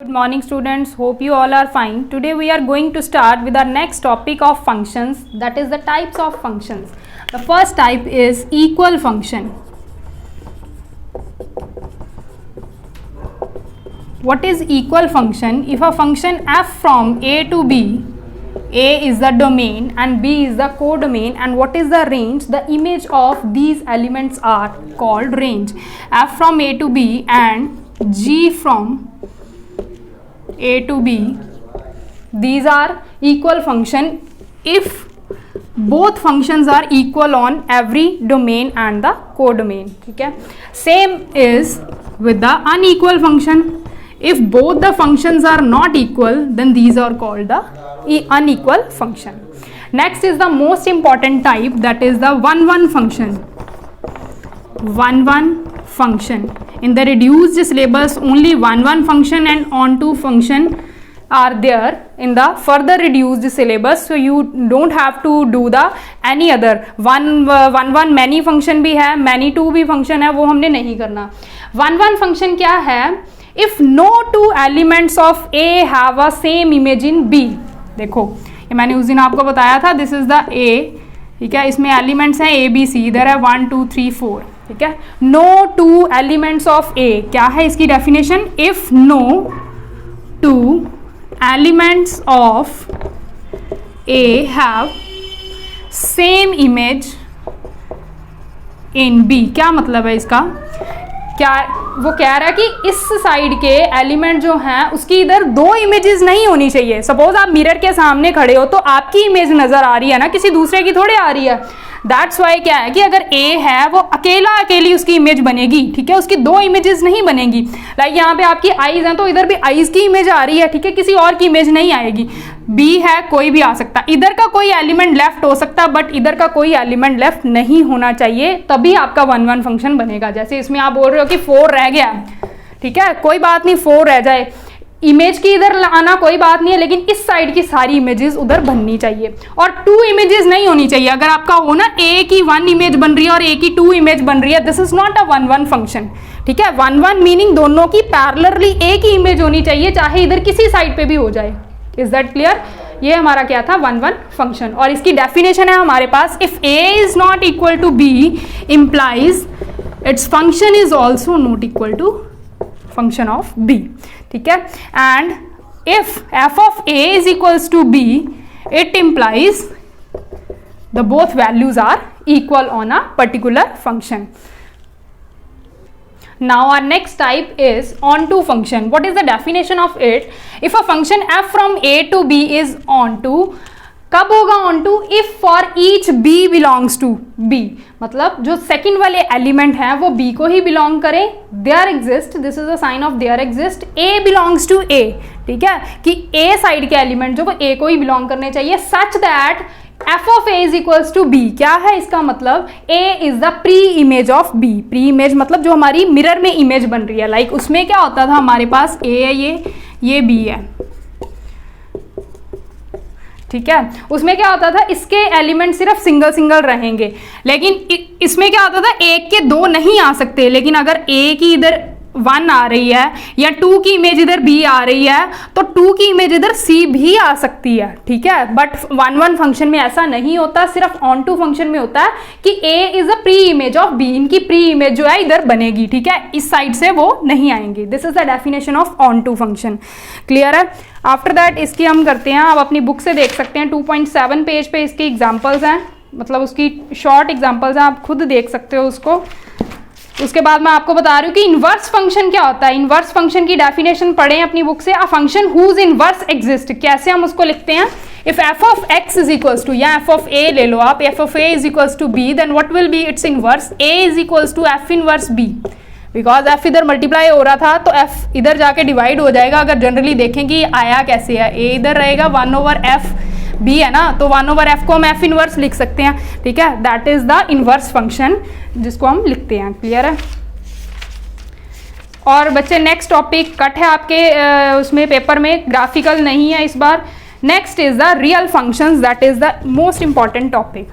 Good morning students, hope you all are fine. Today we are going to start with our next topic of functions, that is the types of functions. The first type is equal function. What is equal function? If a function f from a to b, a is the domain and b is the codomain, and what is the range? The image of these elements are called range. F from a to b and g from a to b, these are equal function if both functions are equal on every domain and the codomain. ठीक है, same is with the unequal function. If both the functions are not equal, then these are called the unequal function. Next is the most important type, that is the one-one function. One-one function. In the reduced syllabus, only one-one function and onto function are there in the further reduced syllabus, so you don't have to do the any other one many function भी है, many two भी function है, वो हमने नहीं करना. One function क्या है? If no two elements of A have a same image in B. देखो, ये मैंने उस दिन आपको बताया था, this is the A, ठीक है, इसमें एलिमेंट्स हैं A B C, इधर है 1 2 3 4, ठीक है. No two elements of A, क्या है इसकी definition? If no two elements of A have same image in B. क्या मतलब है इसका? क्या वो कह रहा है कि इस साइड के एलिमेंट जो हैं उसकी इधर दो इमेजेस नहीं होनी चाहिए. सपोज आप मिरर के सामने खड़े हो तो आपकी इमेज नजर आ रही है ना, किसी दूसरे की थोड़ी आ रही है. दैट्स वाई क्या है कि अगर ए है वो अकेली उसकी इमेज बनेगी, ठीक है, उसकी दो इमेजेस नहीं बनेगी. लाइक यहाँ पे आपकी आईज हैं तो इधर भी आईज की इमेज आ रही है, ठीक है, किसी और की इमेज नहीं आएगी. बी है, कोई भी आ सकता, इधर का कोई एलिमेंट लेफ्ट हो सकता है बट इधर का कोई एलिमेंट लेफ्ट नहीं होना चाहिए, तभी आपका वन फंक्शन बनेगा. जैसे इसमें आप बोल रहे हो कि 4 रह गया, ठीक है, कोई बात नहीं, 4 रह जाए, इमेज की इधर लाना कोई बात नहीं है, लेकिन इस साइड की सारी इमेजेस उधर बननी चाहिए. और 2 इमेजेस नहीं होनी चाहिए. अगर आपका हो ना ए की 1 इमेज बन रही है और ए की 2 इमेज बन रही है, this is not a one function. ठीक है, वन मीनिंग दोनों की पैरेलली एक ही इमेज होनी चाहिए, चाहे इधर किसी साइड पे भी हो जाए. Is that clear? ये हमारा क्या था? One function. और इसकी डेफिनेशन है हमारे पास, if a is not equal to b implies its function is also not equal to function of b. ठीक है, and if f of a is equals to b, it implies the both values are equal on a particular function. Now our next type is onto function. What is the definition of it? If a function f from a to b is onto, कब होगा onto? If for each b belongs to b, मतलब जो second वाले element हैं वो b को ही belong करें. there exist, this is a sign of there exist, a belongs to a, ठीक है, कि a साइड के एलिमेंट जो वो a को ही बिलोंग करने चाहिए, such that f of a is equals to b. क्या है इसका मतलब? a is the pre image of b. pre image मतलब जो हमारी मिरर में इमेज बन रही है. लाइक उसमें क्या होता था, हमारे पास a है, ये b है, ठीक है. उसमें क्या होता था, इसके एलिमेंट सिर्फ सिंगल रहेंगे, लेकिन इसमें क्या होता था, एक के दो नहीं आ सकते. लेकिन अगर ए की इधर 1 आ रही है या 2 की इमेज इधर b आ रही है तो 2 की इमेज इधर c भी आ सकती है, ठीक है. बट वन फंक्शन में ऐसा नहीं होता, सिर्फ ऑन टू फंक्शन में होता है कि a is a pre image of b. इनकी प्री इमेज जो है इधर बनेगी, ठीक है, इस साइड से वो नहीं आएंगी. This is the definition of onto function. Clear है? आफ्टर दैट इसकी हम करते हैं, आप अपनी बुक से देख सकते हैं, 2.7 पेज पे इसके एग्जाम्पल्स हैं, मतलब उसकी शॉर्ट एग्जाम्पल्स हैं, आप खुद देख सकते हो उसको. उसके बाद मैं आपको बता रही हूँ कि इनवर्स फंक्शन क्या होता है. इनवर्स फंक्शन की डेफिनेशन पढ़ें अपनी बुक से. A function whose inverse exist, कैसे हम उसको लिखते हैं? If f of x is equals to, या f of a ले लो आप, f of a is equals to b, then what will be its inverse? a is equals to f inverse b. Because f इधर multiply हो रहा था तो f इधर जाके डिवाइड हो जाएगा. अगर जनरली देखें कि आया कैसे है, a इधर रहेगा, 1/f b है ना, तो 1/f को हम f इनवर्स लिख सकते हैं, ठीक है. That is the inverse function जिसको हम लिखते हैं. क्लियर है? और बच्चे नेक्स्ट टॉपिक कट है आपके उसमें पेपर में, ग्राफिकल नहीं है इस बार. Next is the real functions, that is the most important topic.